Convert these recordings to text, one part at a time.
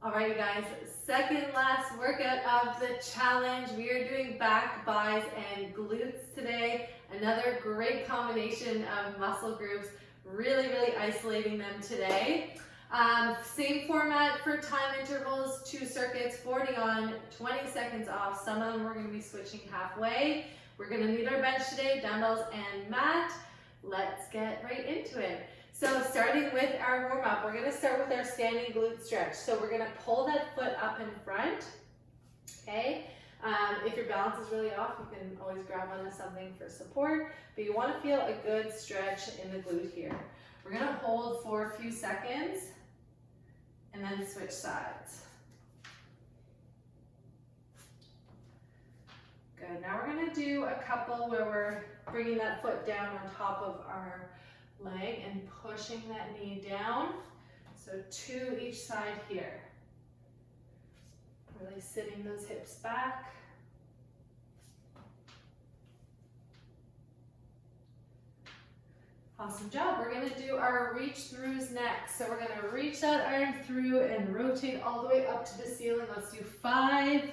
All right, you guys, second last workout of the challenge. We are doing back, buys, and glutes today. Another great combination of muscle groups, really isolating them today. Same format for time intervals, 2 circuits, 40 on, 20 seconds off. Some of them we're gonna be switching halfway. We're gonna need our bench today, dumbbells and mat. Let's get right into it. So starting with our warm up, we're gonna start with our standing glute stretch. So we're gonna pull that foot up in front, okay? If your balance is really off, you can always grab onto something for support, but you wanna feel a good stretch in the glute here. We're gonna hold for a few seconds and then switch sides. Good, now we're gonna do a couple where we're bringing that foot down on top of our leg and pushing that knee down. So 2 each side here. Really sitting those hips back. Awesome job. We're gonna do our reach throughs next. So we're gonna reach that arm through and rotate all the way up to the ceiling. Let's do 5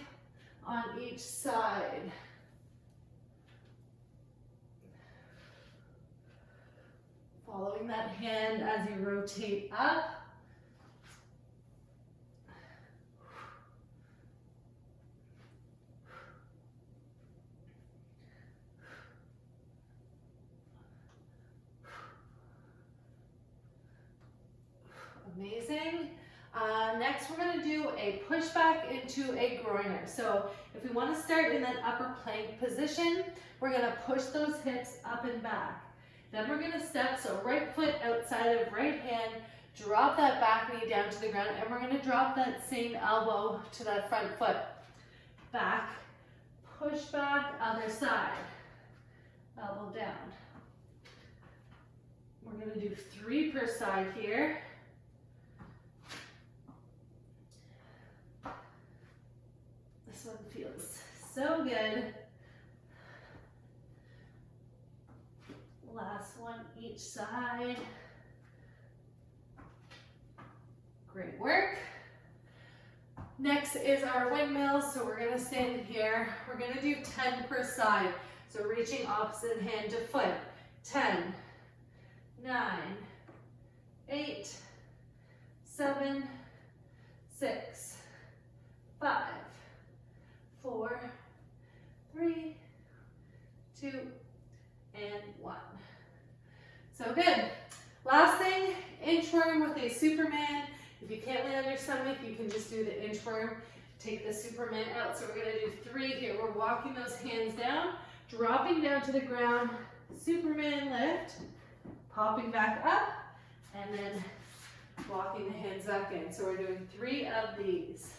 on each side. Following that hand as you rotate up. Amazing. Next, we're going to do a pushback into a groiner. So if we want to start in that upper plank position, we're going to push those hips up and back. Then we're going to step, so right foot outside of right hand, drop that back knee down to the ground, and we're going to drop that same elbow to that front foot. Back, push back, other side, elbow down. We're going to do 3 per side here. This one feels so good. Last one each side. Great work. Next is our windmills. So we're going to stand here. We're going to do 10 per side. So reaching opposite hand to foot. 10, 9, 8, 7, 6, 5, 4, 3, 2, and 1. So good. Last thing, inchworm with a Superman. If you can't lay on your stomach, you can just do the inchworm. Take the Superman out. So we're going to do 3 here. We're walking those hands down, dropping down to the ground, Superman lift, popping back up, and then walking the hands back in. So we're doing 3 of these.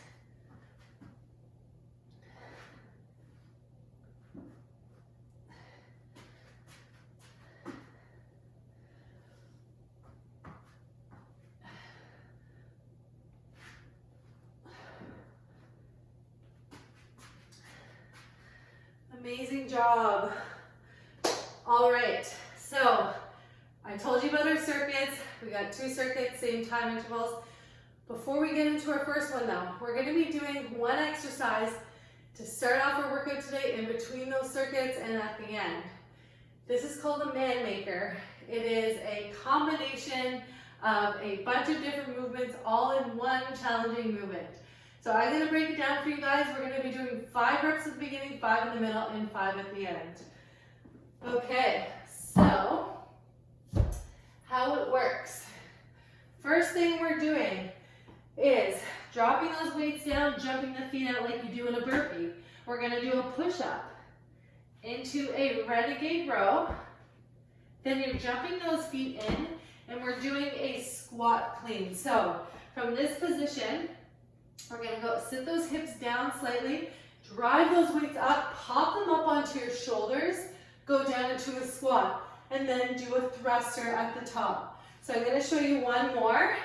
Amazing job. All right, so I told you about our circuits. We got 2 circuits, same time intervals. Before we get into our first one though, we're gonna be doing 1 exercise to start off our workout today in between those circuits and at the end. This is called a man maker. It is a combination of a bunch of different movements all in one challenging movement. So I'm going to break it down for you guys. We're going to be doing 5 reps at the beginning, 5 in the middle, and 5 at the end. Okay, so how it works. First thing we're doing is dropping those weights down, jumping the feet out like you do in a burpee. We're going to do a push-up into a renegade row. Then you're jumping those feet in, and we're doing a squat clean. So from this position, we're going to go sit those hips down slightly, drive those weights up, pop them up onto your shoulders, go down into a squat, and then do a thruster at the top. So I'm going to show you one more.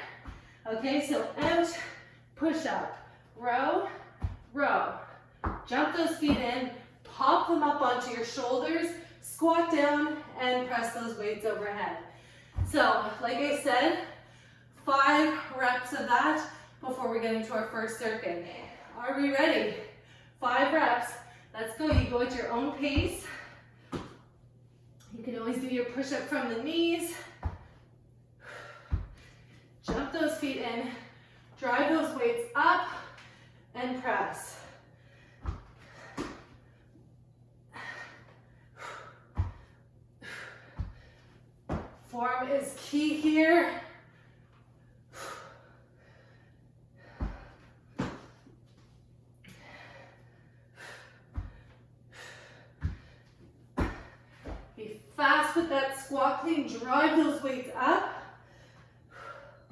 Okay, so out, push up, row, row. Jump those feet in, pop them up onto your shoulders, squat down, and press those weights overhead. So, like I said, 5 reps of that before we get into our first circuit. Are we ready? 5 reps. Let's go. You go at your own pace. You can always do your push-up from the knees. Jump those feet in. Drive those weights up and press. Form is key here. Be fast with that squat clean. Drive those weights up.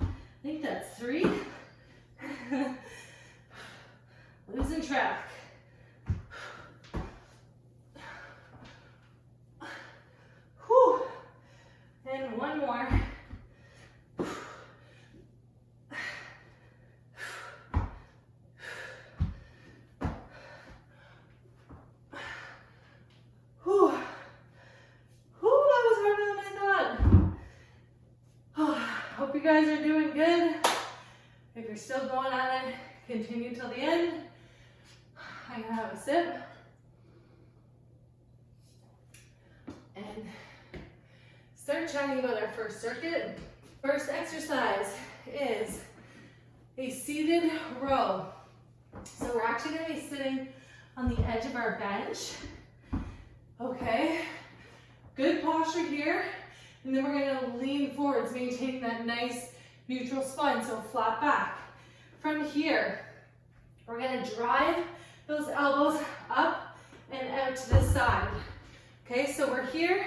I think that's 3. Losing track. Whew. And one more. Whew. Whew, that was harder than I thought. Oh, hope you guys are doing good. If you're still going at it, continue till the end. I'm gonna have a sip. And start chatting about our first circuit. First exercise is a seated row. So we're actually gonna be sitting on the edge of our bench. Okay, good posture here. And then we're gonna lean forwards, maintaining that nice neutral spine, so flat back. From here, we're gonna drive those elbows up and out to the side. Okay, so we're here,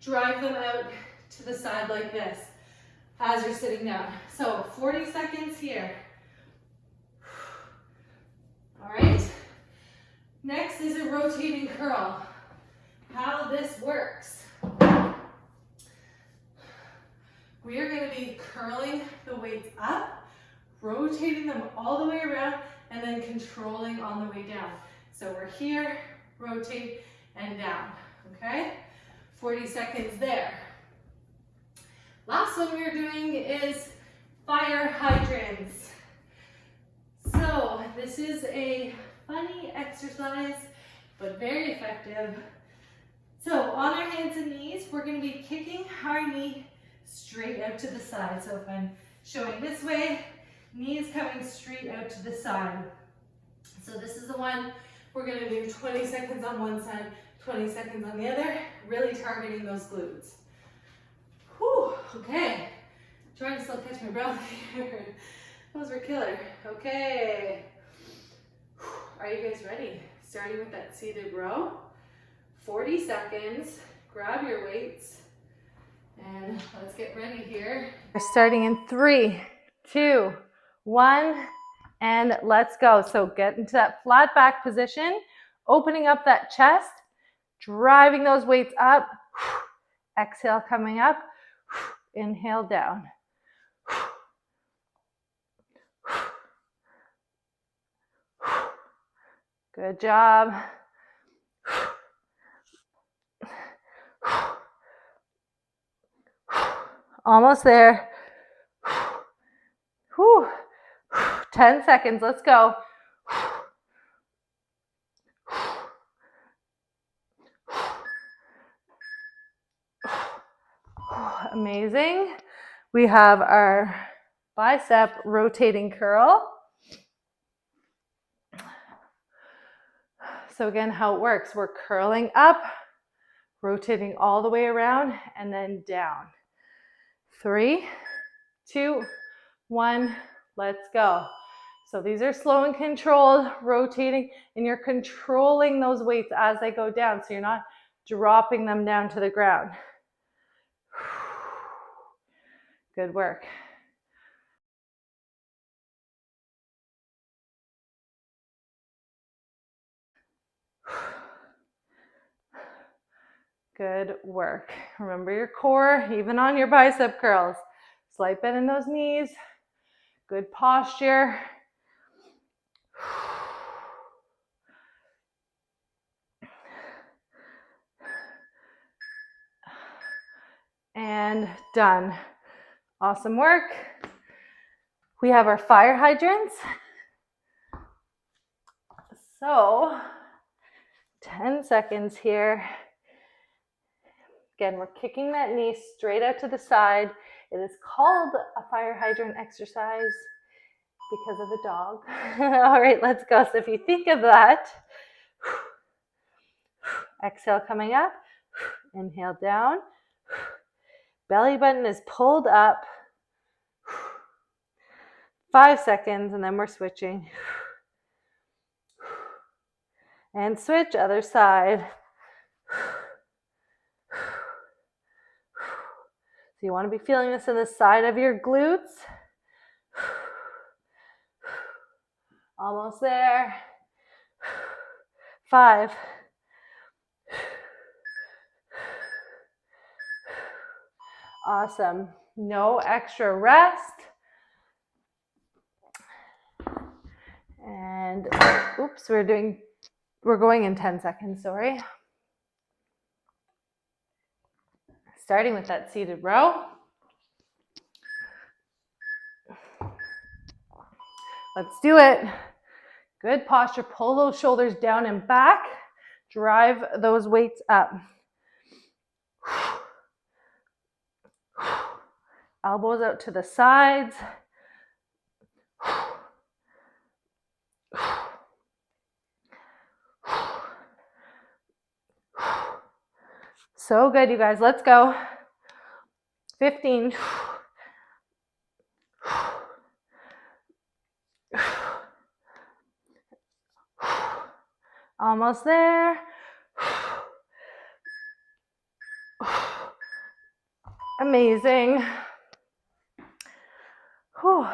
drive them out to the side like this as you're sitting down. So 40 seconds here. All right, next is a rotating curl. How this works. We are going to be curling the weights up, rotating them all the way around, and then controlling on the way down. So we're here, rotate, and down, okay? 40 seconds there. Last one we're doing is fire hydrants. So this is a funny exercise, but very effective. So on our hands and knees, we're going to be kicking our knee straight out to the side. So if I'm showing this way, knees coming straight out to the side. So this is the one we're going to do 20 seconds on one side, 20 seconds on the other, really targeting those glutes. Whew, okay. Trying to still catch my breath here. Those were killer. Okay. Are you guys ready? Starting with that seated row. 40 seconds. Grab your weights. And let's get ready here. We're starting in 3, 2, 1, and let's go. So get into that flat back position, opening up that chest, driving those weights up. Exhale, coming up. Inhale, down. Good job. Almost there. Whew. 10 seconds, let's go. Amazing. We have our bicep rotating curl. So again, how it works, we're curling up, rotating all the way around, and then down. 3, 2, 1, let's go. So these are slow and controlled, rotating, and you're controlling those weights as they go down, so you're not dropping them down to the ground. Good work. Good work. Remember your core, even on your bicep curls. Slight bend in those knees. Good posture. And done. Awesome work. We have our fire hydrants. So 10 seconds here. Again, we're kicking that knee straight out to the side. It is called a fire hydrant exercise because of the dog. All right, let's go. So if you think of that, exhale coming up, inhale down, belly button is pulled up, 5 seconds, and then we're switching. And switch, other side. So you want to be feeling this in the side of your glutes. Almost there. 5. Awesome. No extra rest. And oops, we're going in 10 seconds, sorry. Starting with that seated row. Let's do it. Good posture. Pull those shoulders down and back. Drive those weights up. Elbows out to the sides. So good, you guys. Let's go. 15. Almost there. Amazing. Whew.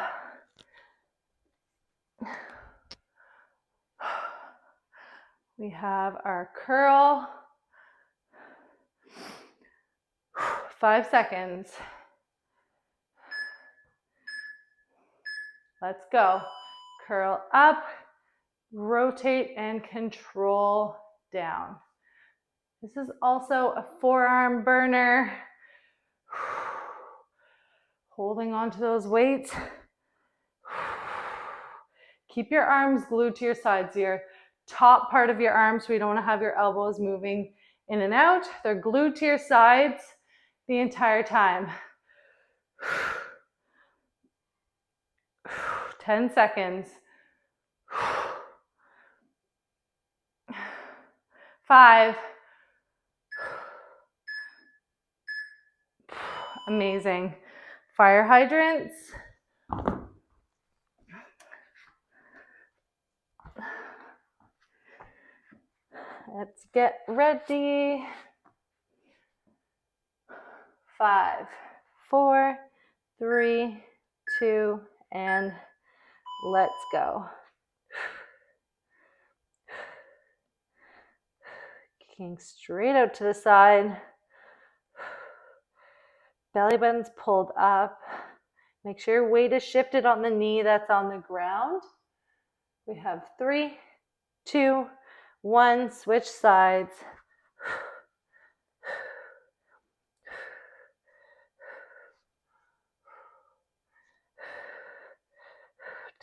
We have our curl. 5 seconds. Let's go. Curl up, rotate, and control down. This is also a forearm burner. Holding on to those weights. Keep your arms glued to your sides, your top part of your arms, so you don't want to have your elbows moving in and out. They're glued to your sides the entire time. 10 seconds. 5. Amazing. Fire hydrants. Let's get ready. 5, 4, 3, 2, and let's go. Kicking straight out to the side. Belly button's pulled up. Make sure your weight is shifted on the knee that's on the ground. We have 3, 2, 1. Switch sides.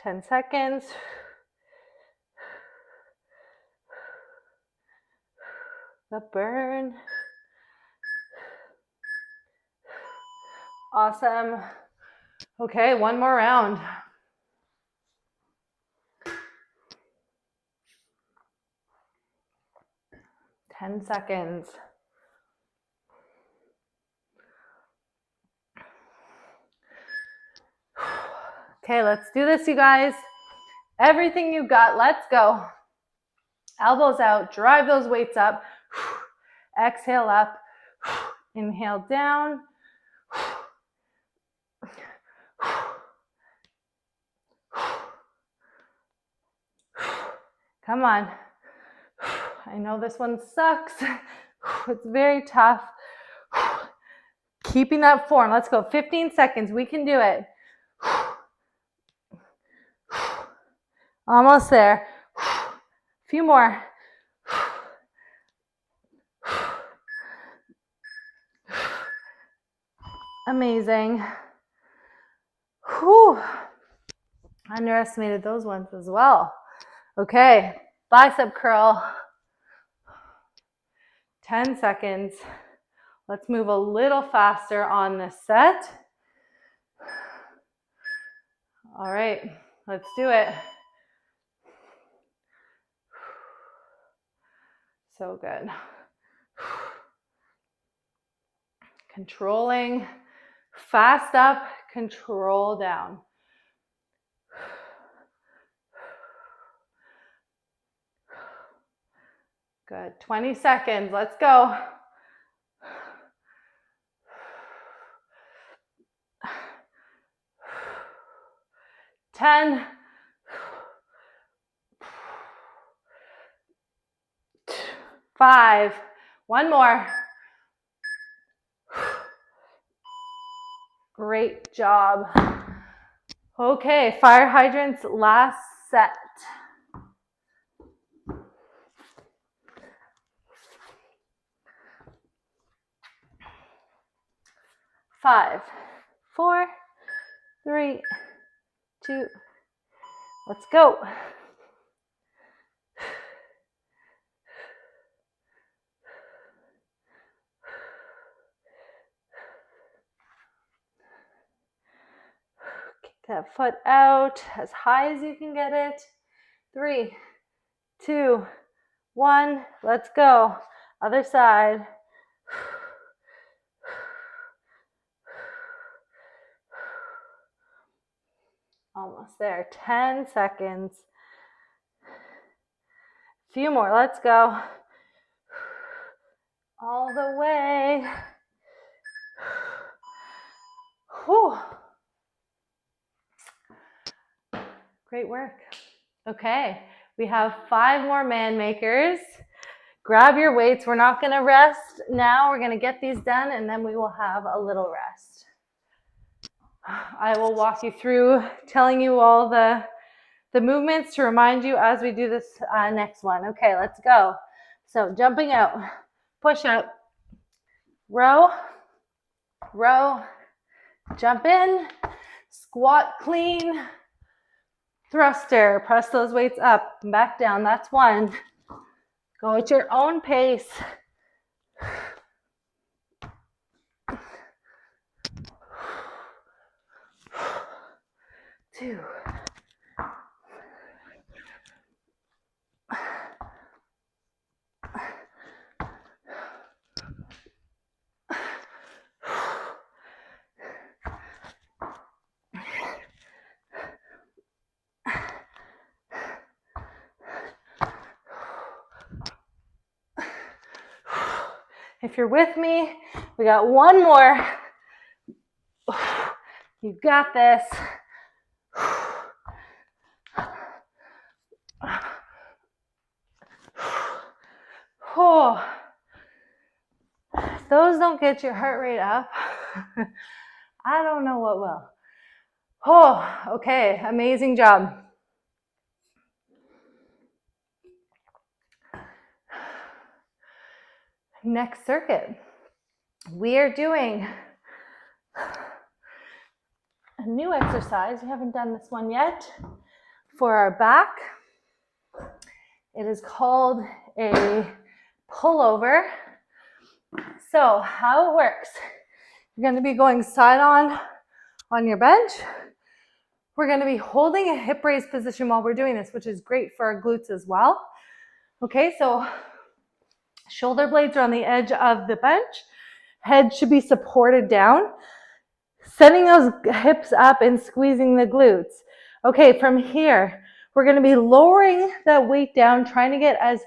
10 seconds. The burn. Awesome. Okay, one more round. Ten seconds. Okay, let's do this, you guys. Everything you got, let's go. Elbows out, drive those weights up. Exhale up. Inhale down. Come on. I know this one sucks. It's very tough. Keeping that form. Let's go. 15 seconds. We can do it. Almost there. A few more. Amazing. Whew. Underestimated those ones as well. Okay, bicep curl. 10 seconds. Let's move a little faster on this set. All right, let's do it. So good. Controlling, fast up, control down. Good, 20 seconds, let's go. Ten, 5, one more. Great job. Okay, fire hydrants, last set. 5, 4, 3, 2, let's go. Kick that foot out as high as you can get it. 3, 2, 1, let's go. Other side. Almost there. 10 seconds. Few more. Let's go. All the way. Whew. Great work. Okay, we have 5 more man makers. Grab your weights. We're not going to rest now. We're going to get these done, and then we will have a little rest. I will walk you through telling you all the movements to remind you as we do this next one. Okay, let's go. So jumping out, push up, row, row, jump in, squat clean, thruster, press those weights up and back down. That's 1. Go at your own pace. 2. If you're with me, we got 1 more. You got this. Oh, if those don't get your heart rate up, I don't know what will. Oh, okay, amazing job. Next circuit, we are doing a new exercise. We haven't done this one yet for our back. It is called a pullover. So how it works, you're going to be going side on your bench. We're going to be holding a hip raise position while we're doing this, which is great for our glutes as well. Okay, so shoulder blades are on the edge of the bench. Head should be supported down. Sending those hips up and squeezing the glutes. Okay, from here, we're going to be lowering that weight down, trying to get as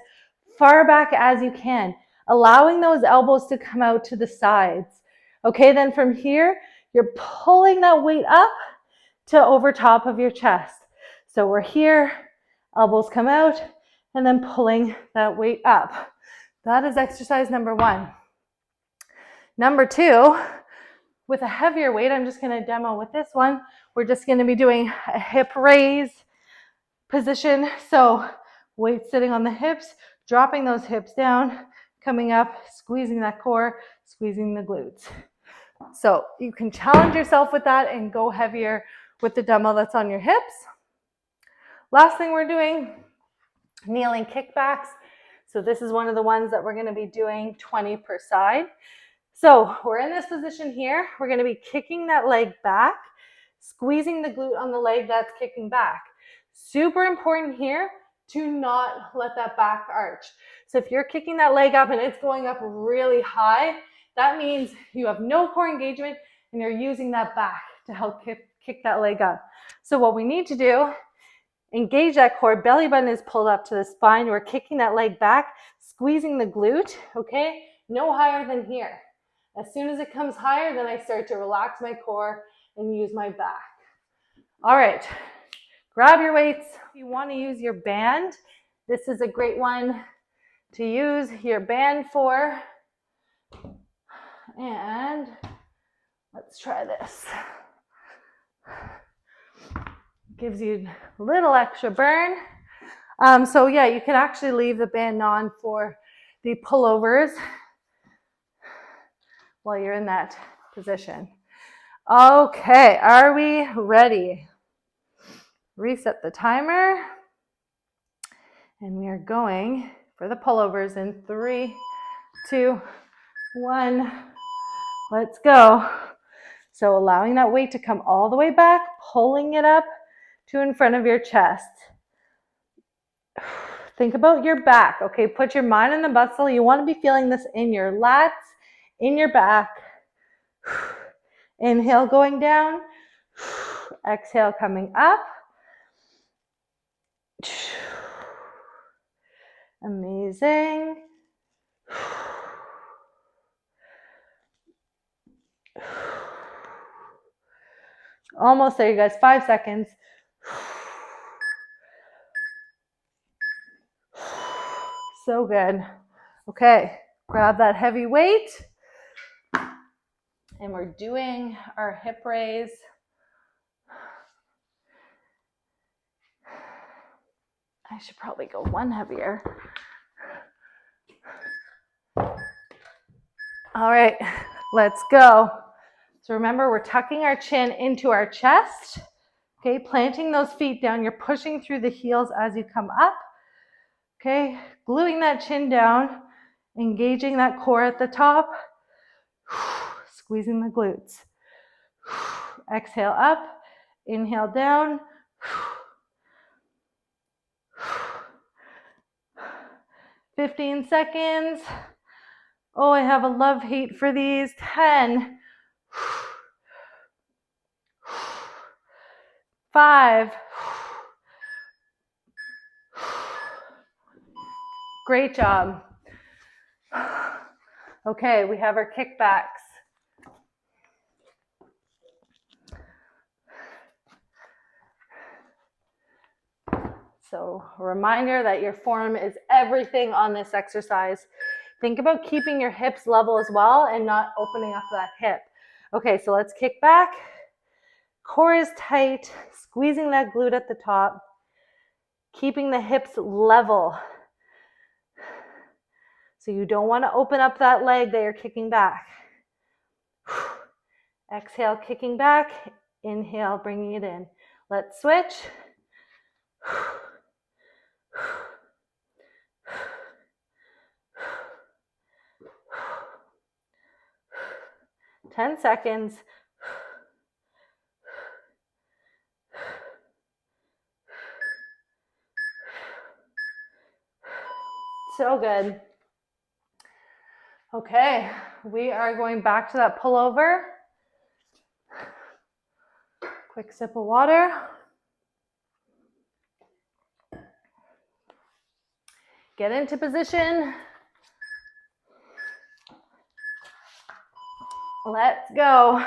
far back as you can, allowing those elbows to come out to the sides. Okay, then from here, you're pulling that weight up to over top of your chest. So we're here, elbows come out, and then pulling that weight up. That is exercise number 1. Number 2, with a heavier weight, I'm just going to demo with this one. We're just going to be doing a hip raise position. So weight sitting on the hips, dropping those hips down, coming up, squeezing that core, squeezing the glutes. So you can challenge yourself with that and go heavier with the dumbbell that's on your hips. Last thing we're doing, kneeling kickbacks. So this is one of the ones that we're going to be doing 20 per side. So we're in this position here. We're going to be kicking that leg back, squeezing the glute on the leg that's kicking back. Super important here to not let that back arch. So if you're kicking that leg up and it's going up really high, that means you have no core engagement and you're using that back to help kick that leg up. So what we need to do, engage that core, belly button is pulled up to the spine. We're kicking that leg back, squeezing the glute, okay? No higher than here. As soon as it comes higher, then I start to relax my core and use my back. All right, grab your weights. If you want to use your band, this is a great one to use your band for. And let's try this. Gives you a little extra burn. So yeah, you can actually leave the band on for the pullovers while you're in that position. Okay, are we ready? Reset the timer. And we are going for the pullovers in 3, 2, 1. Let's go. So allowing that weight to come all the way back, pulling it up to in front of your chest. Think about your back, okay? Put your mind on the muscle. You want to be feeling this in your lats, in your back. Inhale, going down. Exhale, coming up. Amazing. Almost there, you guys. 5 seconds. So good. Okay, grab that heavy weight. And we're doing our hip raise. I should probably go one heavier. All right, let's go. So remember, we're tucking our chin into our chest. Okay, planting those feet down. You're pushing through the heels as you come up. Okay, gluing that chin down, engaging that core at the top, squeezing the glutes. Exhale up, inhale down. 15 seconds. Oh, I have a love-hate for these. 10. 5. Great job. Okay, we have our kickbacks. So a reminder that your form is everything on this exercise. Think about keeping your hips level as well and not opening up that hip. Okay, so let's kick back. Core is tight, squeezing that glute at the top, keeping the hips level. So you don't want to open up that leg that you're kicking back. Exhale, kicking back. Inhale, bringing it in. Let's switch. 10 seconds. So good. Okay, we are going back to that pullover. Quick sip of water. Get into position. Let's go.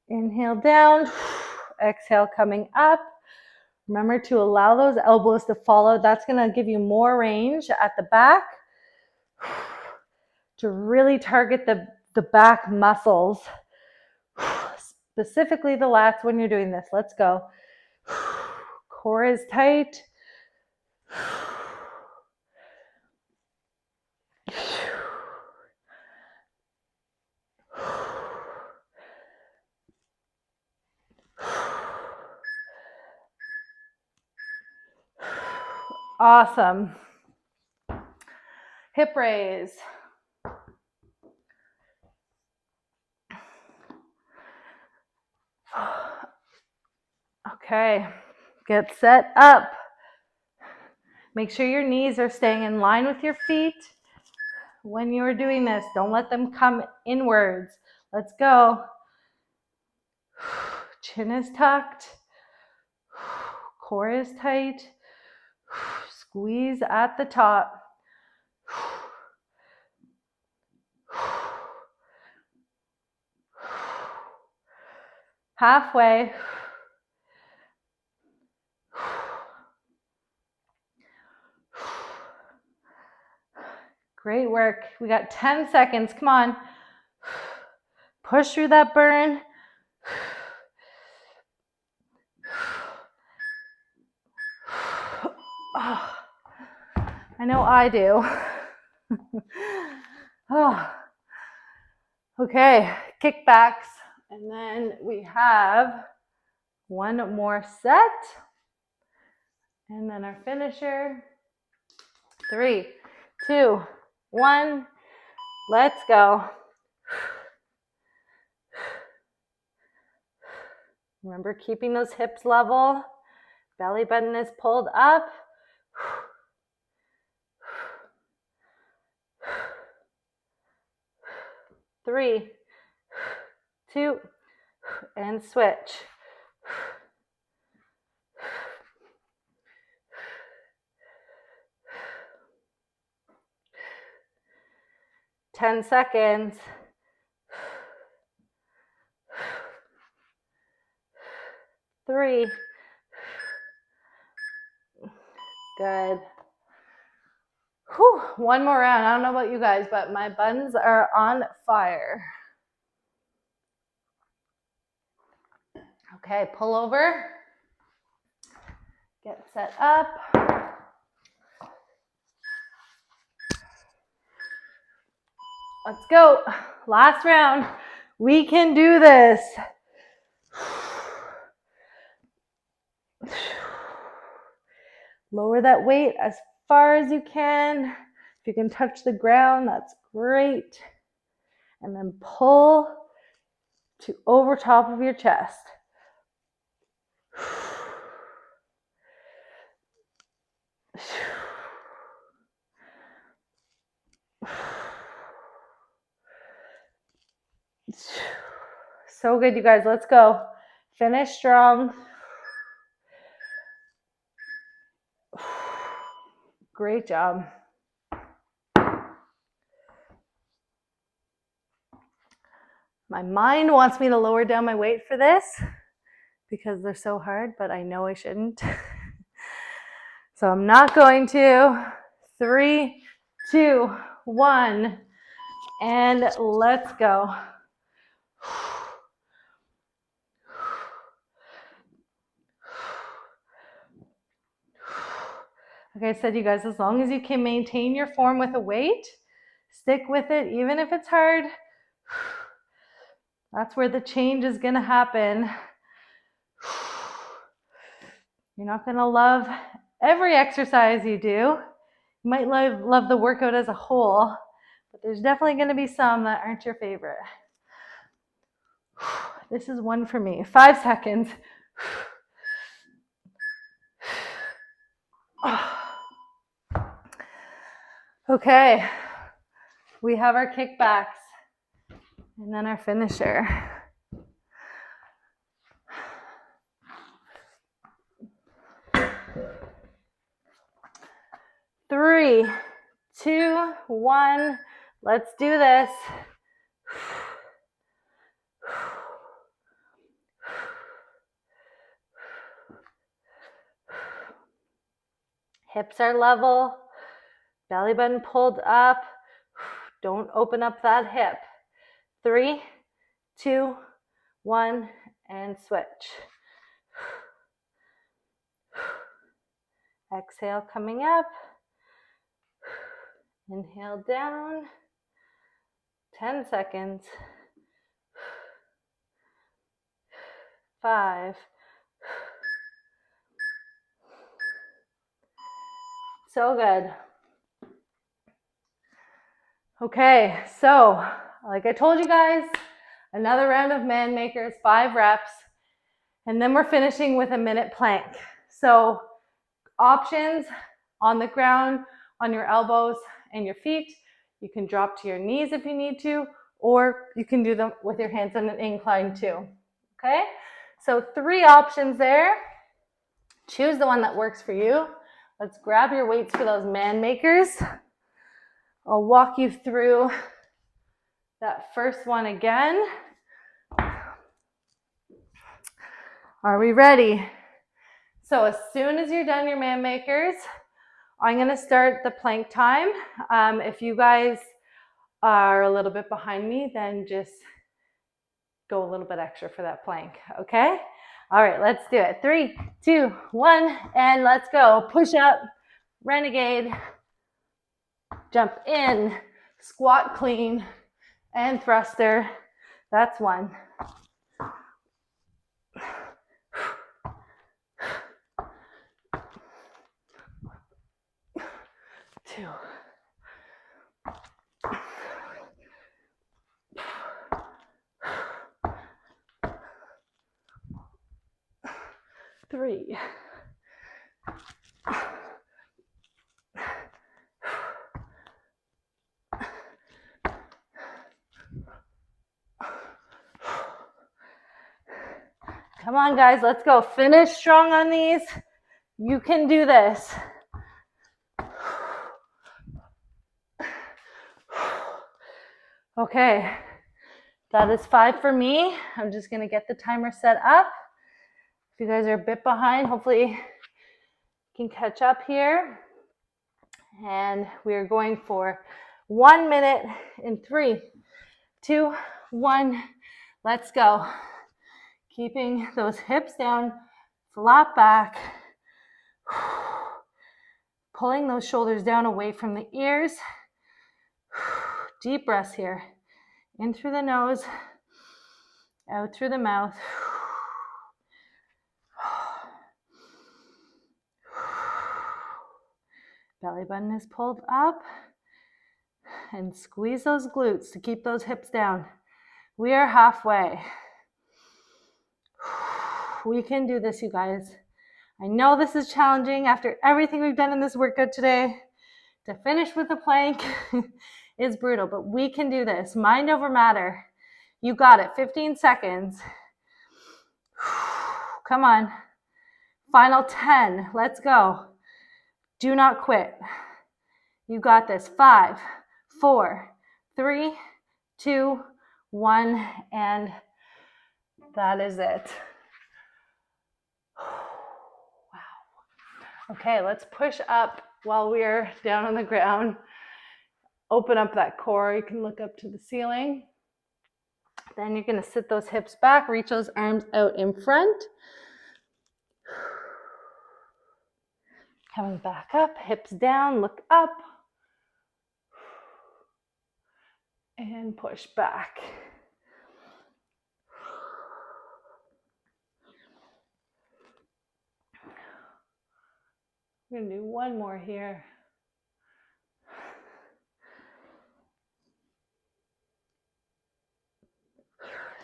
Inhale down. Exhale coming up. Remember to allow those elbows to follow. That's going to give you more range at the back to really target the back muscles, specifically the lats when you're doing this. Let's go. Core is tight. Awesome. Hip raise. Okay, get set up. Make sure your knees are staying in line with your feet when you're doing this. Don't let them come inwards. Let's go. Chin is tucked. Core is tight. Squeeze at the top. Halfway. Great work. We got 10 seconds. Come on. Push through that burn. Oh, I know I do. Oh. Okay, kickbacks. And then we have one more set. And then our finisher. 3, 2, 1. Let's go. Remember keeping those hips level. Belly button is pulled up. 3, 2, and switch. 10 seconds. Three. Good. Whew. One more round. I don't know about you guys, but my buns are on fire. Okay, pull over. Get set up. Let's go. Last round. We can do this. Lower that weight as far as you can. If you can touch the ground, that's great. And then pull to over top of your chest. So good, you guys. Let's go. Finish strong. Great job. My mind wants me to lower down my weight for this because they're so hard, but I know I shouldn't. So I'm not going to. 3, 2, 1, and let's go. Like I said, you guys, as long as you can maintain your form with a weight, stick with it, even if it's hard. That's where the change is going to happen. You're not going to love every exercise you do. You might love the workout as a whole, but there's definitely going to be some that aren't your favorite. This is one for me. 5 seconds. Okay, we have our kickbacks and then our finisher. Three, 2, 1, let's do this. Hips are level, belly button pulled up. Don't open up that hip. 3, 2, 1, and switch. Exhale, coming up. Inhale down. 10 seconds. 5, So good. Okay, so like I told you guys, another round of man makers, 5 reps, and then we're finishing with a minute plank. So options on the ground, on your elbows and your feet. You can drop to your knees if you need to, or you can do them with your hands on an incline too. Okay, so 3 options there. Choose the one that works for you. Let's grab your weights for those man makers. I'll walk you through that first one again. Are we ready? So as soon as you're done your man makers, I'm going to start the plank time. If you guys are a little bit behind me, then just go a little bit extra for that plank, okay? All right, let's do it. 3, 2, 1, and let's go. Push up, renegade, jump in, squat clean, and thruster. That's 1. 2. 3. 4. Come on, guys, let's go. Finish strong on these. You can do this. Okay, that is 5 for me. I'm just going to get the timer set up. If you guys are a bit behind, hopefully you can catch up here. And we're going for 1 minute in 3, 2, 1. Let's go. Keeping those hips down, flat back. Pulling those shoulders down away from the ears. Deep breaths here. In through the nose, out through the mouth. Belly button is pulled up. And squeeze those glutes to keep those hips down. We are halfway. We can do this, you guys. I know this is challenging after everything we've done in this workout today. To finish with a plank is brutal, but we can do this. Mind over matter. You got it. 15 seconds. Come on. Final 10. Let's go. Do not quit. You got this. 5, 4, 3, 2, 1, and that is it. Wow. Okay, let's push up while we're down on the ground. Open up that core. You can look up to the ceiling. Then you're going to sit those hips back, reach those arms out in front. Coming back up, hips down, look up. And push back. We're going to do 1 more here.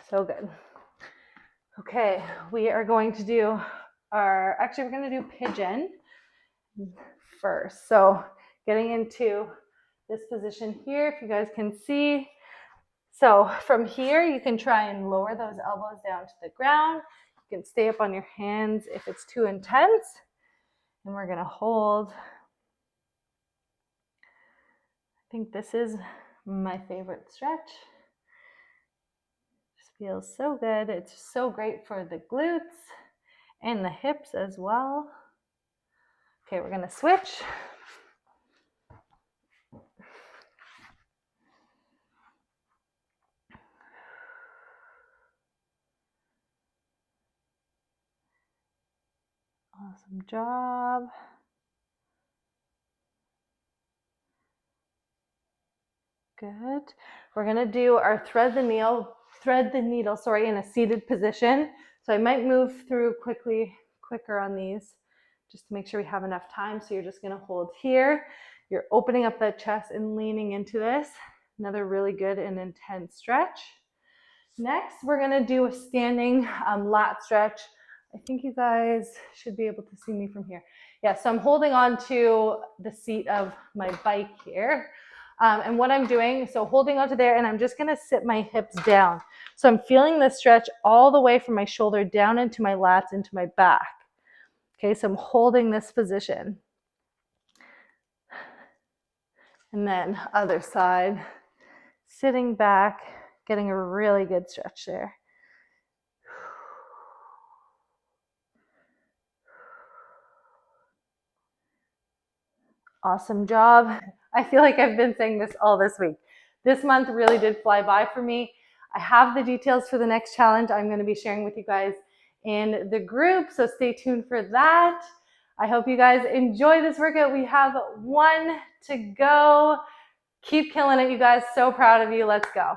So good. Okay, we are going to do we're going to do pigeon first. So getting into this position here, if you guys can see. So from here, you can try and lower those elbows down to the ground. You can stay up on your hands if it's too intense. And we're going to hold. I think this is my favorite stretch. Just feels so good. It's so great for the glutes and the hips as well. Okay, we're going to switch. Awesome job. Good. We're going to do our thread the needle, in a seated position. So I might move through quicker on these just to make sure we have enough time. So you're just gonna hold here. You're opening up that chest and leaning into this. Another really good and intense stretch. Next, we're gonna do a standing lat stretch. I think you guys should be able to see me from here. Yeah, so I'm holding on to the seat of my bike here. And what I'm doing, so holding onto there, and I'm just gonna sit my hips down. So I'm feeling this stretch all the way from my shoulder down into my lats, into my back. Okay, so I'm holding this position. And then other side, sitting back, getting a really good stretch there. Awesome job. I feel like I've been saying this all this week. This month really did fly by for me. I have the details for the next challenge I'm going to be sharing with you guys in the group, so stay tuned for that. I hope you guys enjoy this workout. We have one to go. Keep killing it, you guys. So proud of you. Let's go.